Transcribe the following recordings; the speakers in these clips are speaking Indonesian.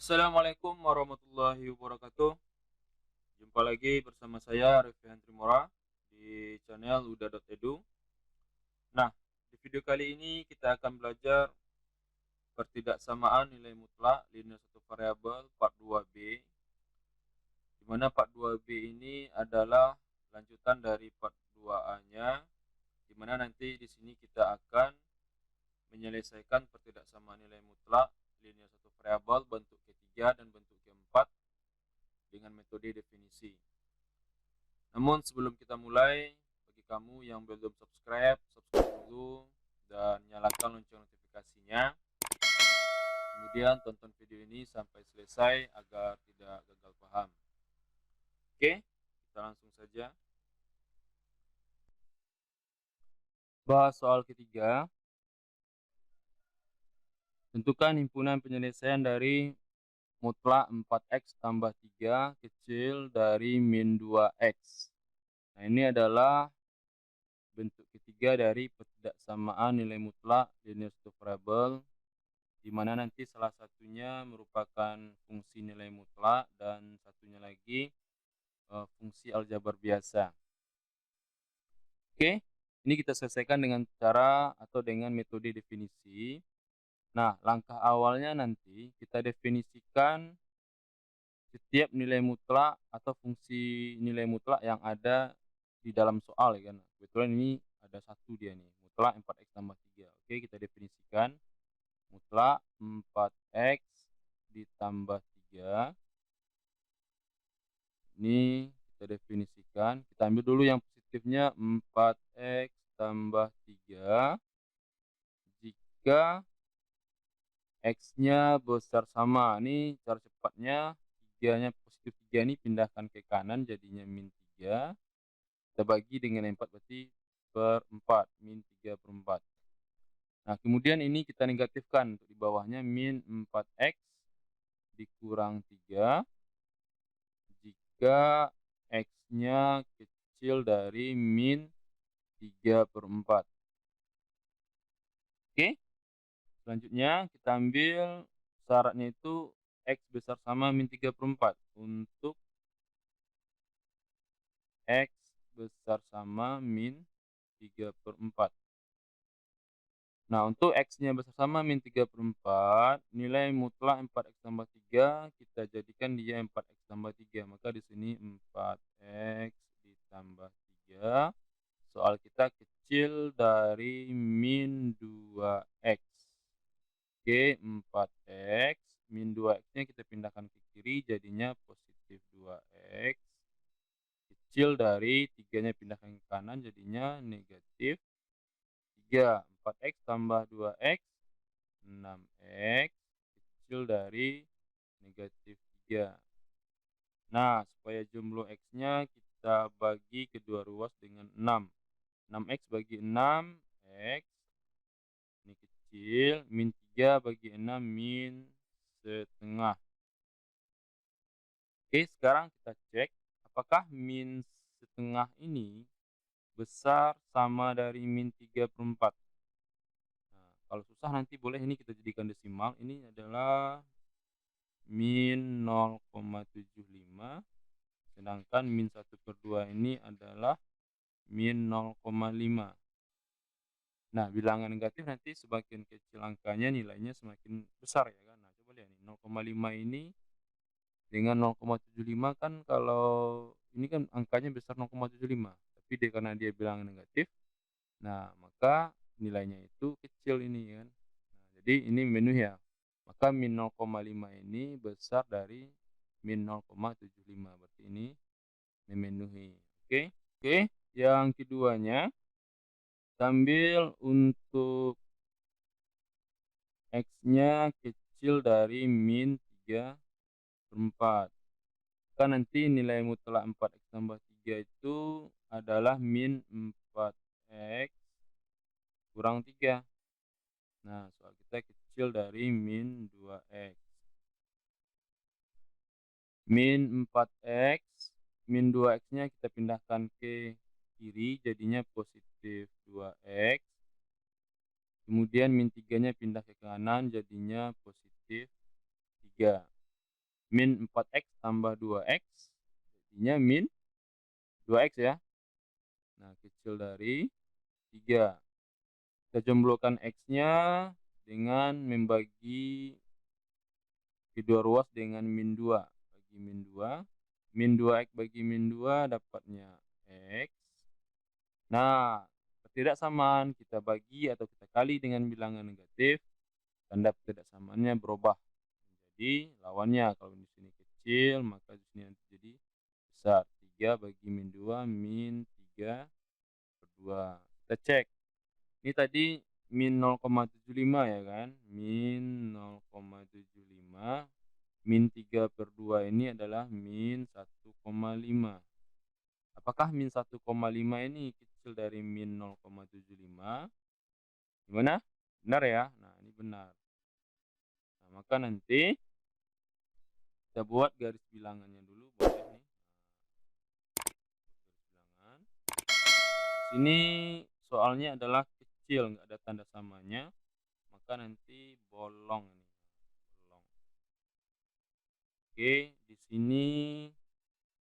Assalamualaikum warahmatullahi wabarakatuh. Jumpa lagi bersama saya Revihan Trimora di channel uda.edu. Nah, di video kali ini kita akan belajar pertidaksamaan nilai mutlak linear satu variabel part 2b, di mana part 2b ini adalah lanjutan dari part 2a-nya, di mana nanti di sini kita akan menyelesaikan pertidaksamaan nilai mutlak linear satu variabel bentuk ketiga dan bentuk keempat dengan metode definisi. Namun sebelum kita mulai, bagi kamu yang belum subscribe dulu dan nyalakan lonceng notifikasinya. Kemudian tonton video ini sampai selesai agar tidak gagal paham. Oke, kita langsung saja. Bahas soal ketiga. Tentukan himpunan penyelesaian dari mutlak 4x tambah 3 kecil dari min 2x. Nah, ini adalah bentuk ketiga dari pertidaksamaan nilai mutlak linear satu variabel, di mana nanti salah satunya merupakan fungsi nilai mutlak dan satunya lagi fungsi aljabar biasa. Oke, ini kita selesaikan dengan cara atau dengan metode definisi. Nah, langkah awalnya nanti kita definisikan setiap nilai mutlak atau fungsi nilai mutlak yang ada di dalam soal, ya kan. Kebetulan ini ada satu dia nih, mutlak 4x tambah 3. Oke, kita definisikan mutlak 4x ditambah 3. Ini kita definisikan, kita ambil dulu yang positifnya 4x tambah 3 jika x-nya besar sama. Ini cara cepatnya, 3-nya positif 3 ini pindahkan ke kanan jadinya min 3. Kita bagi dengan 4 berarti per 4, min 3 per 4. Nah, kemudian ini kita negatifkan untuk di bawahnya min 4x dikurang 3 jika x-nya kecil dari min 3 per 4. Oke, selanjutnya kita ambil syaratnya itu x besar sama min 3 per 4. Untuk x besar sama min 3 per 4. Nah, untuk x-nya besar sama min 3 per 4, nilai mutlak 4x tambah 3, kita jadikan dia 4x tambah 3. Maka di sini 4x ditambah 3. Soal kita kecil dari min 2x. Oke, 4x. Min 2x-nya kita pindahkan ke kiri, jadinya positif 2x. Kecil dari 3-nya pindahkan ke kanan, jadinya negatif 3. 4x tambah 2x, 6x. Kecil dari negatif 3. Nah, supaya jumlah x-nya kita bagi kedua ruas dengan 6. 6x bagi 6, x. Ini kecil, min 3 bagi 6, min setengah. Oke, sekarang kita cek apakah min setengah ini besar sama dari min 3 per 4. Nah, kalau susah nanti boleh ini kita jadikan desimal. Ini adalah min 0,75. Sedangkan min 1 per 2 ini adalah min 0,5. Nah, bilangan negatif nanti semakin kecil angkanya nilainya semakin besar, ya kan. Nah, coba lihat nih, 0,5 ini dengan 0,75 kan, kalau ini kan angkanya besar 0,75. Tapi karena dia bilangan negatif, nah maka nilainya itu kecil ini kan. Nah, jadi ini memenuhi ya. Maka min 0,5 ini besar dari min 0,75. Berarti ini memenuhi. Oke. Oke, yang keduanya, sambil untuk x-nya kecil dari min 3 per 4. Kan nanti nilai mutlak 4x tambah 3 itu adalah min 4x kurang 3. Nah, soal kita kecil dari min 2x. Min 4x, min 2x-nya kita pindahkan ke kiri, jadinya positif 2x. Kemudian min 3-nya pindah ke kanan, jadinya positif 3. min 4x tambah 2x, jadinya min 2x ya. Nah, kecil dari 3. Kita jomblokan x-nya dengan membagi kedua ruas dengan min 2. Bagi min 2. Min 2x bagi min 2 dapatnya x. Nah, ketidaksamaan kita bagi atau kita kali dengan bilangan negatif, tanda ketidaksamaannya berubah menjadi lawannya. Kalau di sini kecil, maka di sini nanti jadi besar. 3 bagi min 2, min 3 per 2. Kita cek. Ini tadi min 0,75 ya kan? Min 0,75. Min 3 per 2 ini adalah min 1,5. Apakah min 1,5 ini kecil dari min 0,75? Gimana? Benar ya? Nah, ini benar. Nah, maka nanti kita buat garis bilangannya dulu, boleh nih. Garis bilangan. Sini soalnya adalah kecil, nggak ada tanda samanya, maka nanti bolong ini. Bolong. Oke, di sini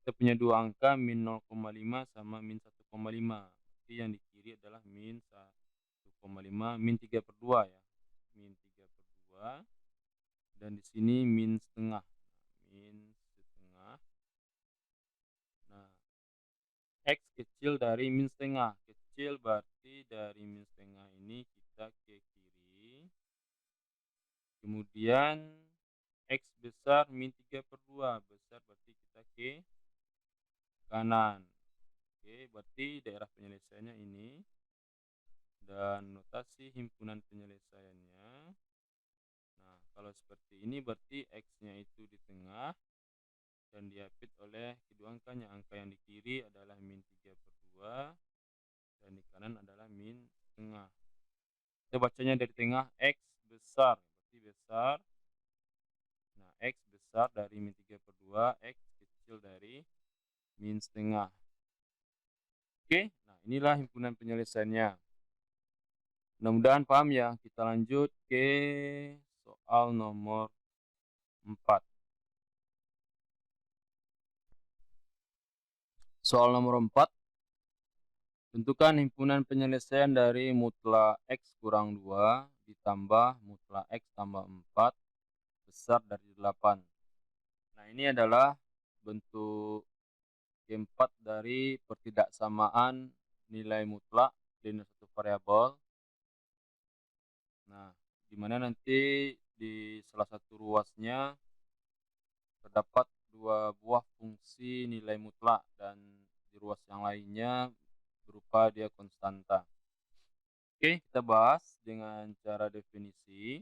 kita punya dua angka min 0,5 sama min 1,5. Berarti yang di kiri adalah min 1,5, min 3 per 2 ya. Min 3 per 2. Dan di sini min setengah. Min setengah. Nah, x kecil dari min setengah. Kecil berarti dari min setengah ini kita ke kiri. Kemudian x besar min 3 per 2. Besar berarti kita ke kanan. Oke, berarti daerah penyelesaiannya ini. Dan notasi himpunan penyelesaiannya. Nah, kalau seperti ini berarti x-nya itu di tengah. Dan diapit oleh kedua angkanya. Angka yang di kiri adalah min 3 per 2. Dan di kanan adalah min setengah. Kita bacanya dari tengah, x besar. Berarti besar. Nah, x besar dari min 3 per 2. X kecil dari min setengah. Oke, nah inilah himpunan penyelesaiannya. Mudah-mudahan paham ya. Kita lanjut ke soal nomor 4. Soal nomor 4. Tentukan himpunan penyelesaian dari mutlak x kurang 2 ditambah mutlak x tambah 4 besar dari 8. Nah, ini adalah bentuk keempat dari pertidaksamaan nilai mutlak dengan satu variabel. Nah, di mana nanti di salah satu ruasnya terdapat dua buah fungsi nilai mutlak dan di ruas yang lainnya berupa dia konstanta. Oke, kita bahas dengan cara definisi.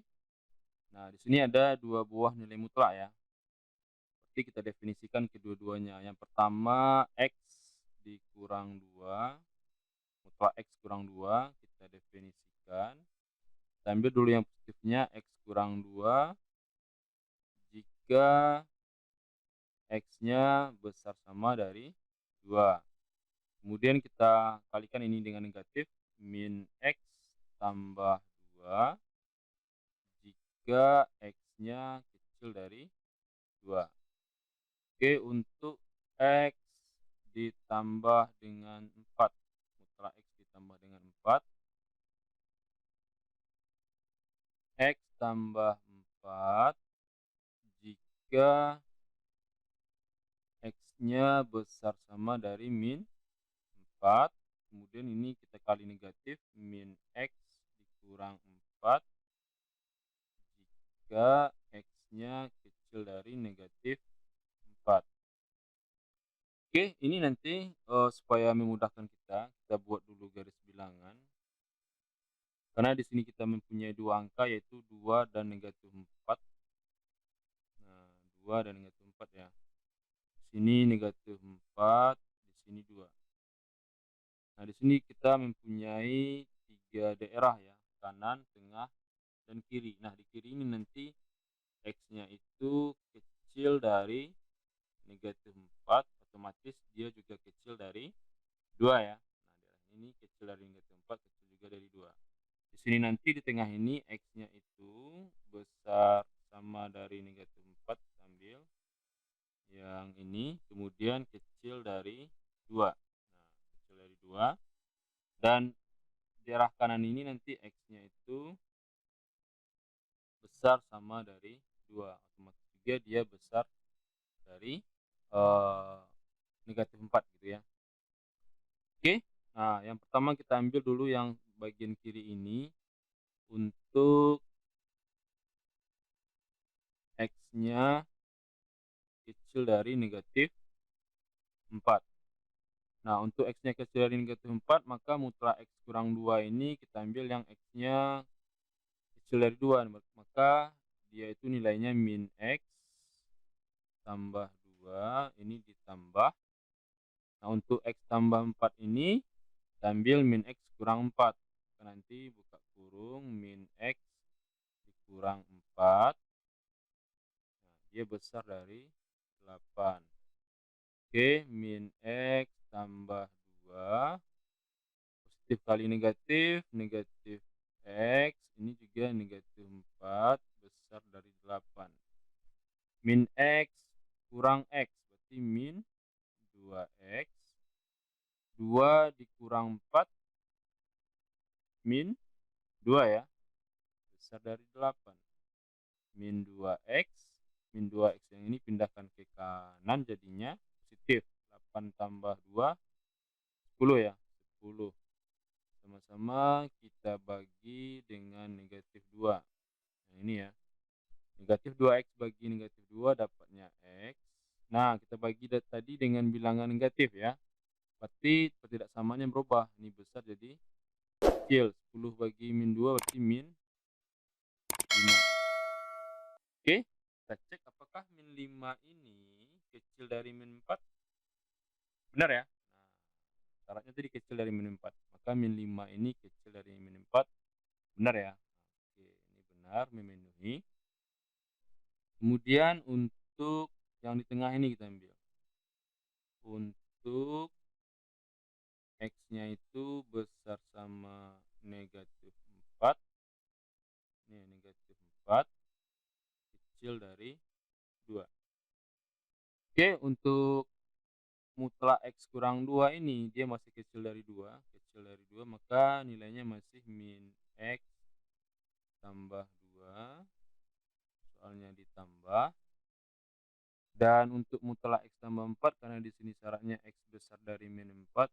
Nah, di sini ada dua buah nilai mutlak ya. Berarti kita definisikan kedua-duanya. Yang pertama x dikurang 2, mutlak x kurang 2, kita definisikan. Kita ambil dulu yang positifnya, x kurang 2 jika x-nya besar sama dari 2. Kemudian kita kalikan ini dengan negatif, min x tambah 2 jika x-nya kecil dari 2. Oke, untuk x ditambah dengan 4. Mutlak x ditambah dengan 4. X tambah 4 jika x-nya besar sama dari min 4. Kemudian ini kita kali negatif, min x dikurang 4 jika x-nya kecil dari negatif 4. Oke, ini nanti supaya memudahkan kita buat dulu garis bilangan. Karena di sini kita mempunyai dua angka yaitu 2 dan negatif 4. Nah, 2 dan negatif 4 ya. Di sini negatif 4, di sini 2. Nah, di sini kita mempunyai 3 daerah ya, kanan, tengah, dan kiri. Nah, di kiri ini nanti x-nya itu kecil dari negatif 4, otomatis dia juga kecil dari 2 ya. Nah, daerah ini kecil dari negatif 4, kecil juga dari 2. Di sini nanti di tengah ini x-nya itu besar sama dari negatif 4, sambil yang ini, kemudian kecil dari 2. Nah, kecil dari 2, dan di arah kanan ini nanti X-nya itu besar sama dari 2. Otomatis juga dia besar dari negatif 4 gitu ya. Oke, nah yang pertama kita ambil dulu yang bagian kiri ini untuk X-nya kecil dari negatif 4. Nah, untuk X-nya kecil dari negatif 4, maka mutlak X kurang 2 ini kita ambil yang X-nya kecil dari 2. Maka dia itu nilainya min X tambah 2, ini ditambah. Nah, untuk X tambah 4 ini, kita ambil min X kurang 4. Nanti buka kurung, min X dikurang 4. Nah, dia besar dari 8. Oke, min X tambah 2. Positif kali negatif, negatif X, ini juga negatif 4, besar dari 8. Min X kurang X, berarti min 2X. 2 dikurang 4, min 2 ya, besar dari 8. Min 2X, min 2X yang ini pindahkan ke kanan jadinya positif. 8 tambah 2, 10 ya, 10. Sama-sama kita bagi dengan negatif 2. Nah, ini ya. Negatif 2X bagi negatif 2 dapatnya X. Nah, kita bagi tadi dengan bilangan negatif ya. Berarti pertidaksamaannya berubah. Ini besar jadi kecil. 10 bagi min 2 berarti min 5. Oke, kita cek apakah min 5 ini kecil dari min 4. Benar ya? Nah, syaratnya tadi kecil dari min 4. Maka min 5 ini kecil dari min 4. Benar ya? Oke, ini benar, memenuhi. Kemudian untuk yang di tengah ini kita ambil. Untuk X-nya itu besar sama negatif 4. Ini negatif 4. Kecil dari 2. Oke, untuk mutlak X kurang 2 ini dia masih kecil dari 2. Kecil dari 2, maka nilainya masih min X tambah 2. Soalnya ditambah. Dan untuk mutlak X tambah 4, karena di sini syaratnya X besar dari min 4,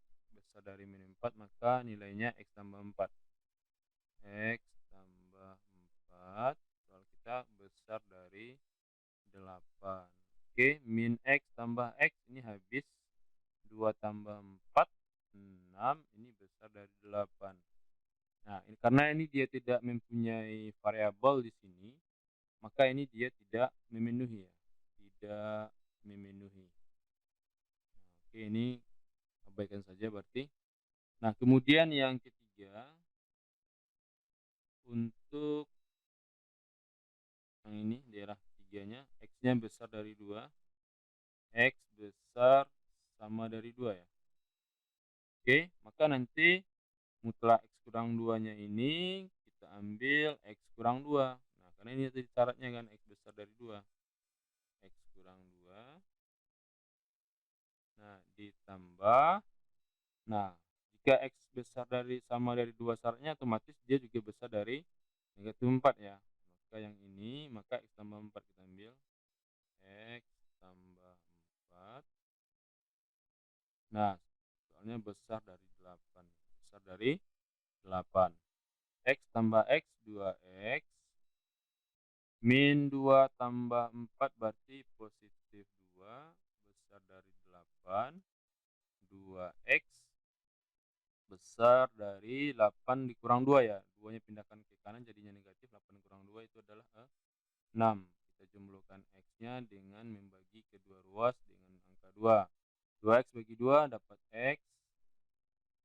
maka nilainya X tambah 4. X tambah 4, soal kita besar dari 8. Oke, min X tambah X ini habis. 2 tambah 4, 6, ini besar dari 8. Nah, ini karena ini dia tidak mempunyai variabel di sini, maka ini dia tidak memenuhi ya. Tidak memenuhi. Nah, oke, ini abaikan saja berarti. Nah, kemudian yang ketiga, untuk yang ini daerah tiganya, X-nya besar dari 2. X besar sama dari 2 ya. Oke, maka nanti mutlak X kurang 2-nya ini kita ambil X kurang 2. Nah, karena ini tadi syaratnya kan X besar dari 2. X kurang 2. Nah, ditambah. Nah, jika X besar dari sama dari 2 syaratnya, otomatis dia juga besar dari negatif 4 ya. Maka yang ini, maka X tambah 4 kita ambil. X tambah 4. Nah, soalnya besar dari 8. Besar dari 8. X tambah X, 2X. Min 2 tambah 4 berarti positif 2. Besar dari 8. 2X besar dari 8 dikurang 2 ya. 2-nya pindahkan ke kanan jadinya negatif. 8 kurang 2 itu adalah 6. Kita jumlahkan X-nya dengan membagi kedua ruas dengan angka 2. 2X bagi 2 dapat X.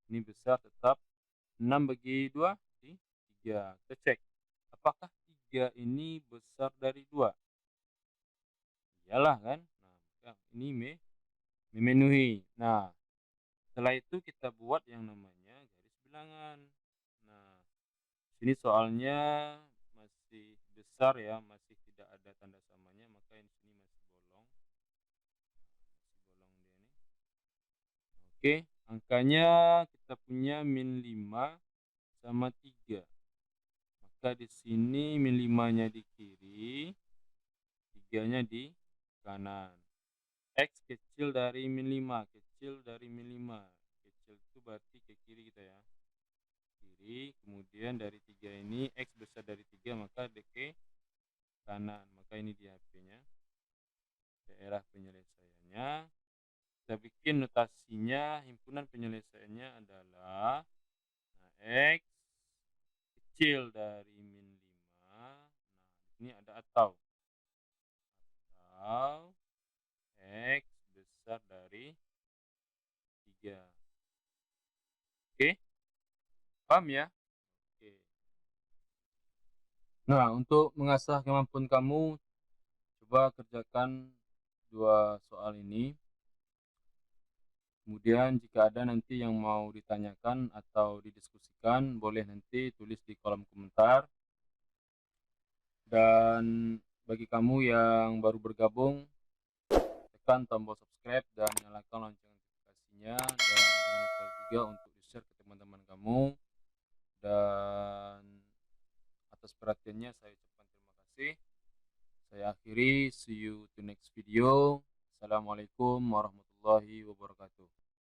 Ini besar tetap. 6 bagi 2, 3. Kita cek. Apakah 3 ini besar dari 2? Iyalah kan? Nah, ini memenuhi. Nah, setelah itu kita buat yang namanya garis bilangan. Nah, sini soalnya masih besar ya, masih tidak ada tanda samanya, maka di sini masih bolong. Oke, angkanya kita punya min 5 sama 3. Maka di sini min 5-nya di kiri, 3-nya di kanan. X kecil dari min 5, kecil dari min 5. Kecil itu berarti ke kiri kita ya. Kiri, kemudian dari 3 ini X besar dari 3 maka ke kanan. Maka ini di HP-nya. Daerah penyelesaiannya. Kita bikin notasinya, himpunan penyelesaiannya adalah X kecil dari min 5. Nah, ini ada atau X besar dari 3. Oke, paham ya? Oke. Nah, untuk mengasah kemampuan kamu, coba kerjakan 2 soal ini. Kemudian jika ada nanti yang mau ditanyakan atau didiskusikan, boleh nanti tulis di kolom komentar. Dan bagi kamu yang baru bergabung, tekan tombol subscribe dan nyalakan lonceng notifikasinya, dan jangan lupa juga untuk di-share ke teman-teman kamu. Dan atas perhatiannya saya ucapkan terima kasih. Saya akhiri, see you to next video. Assalamualaikum warahmatullahi wabarakatuh.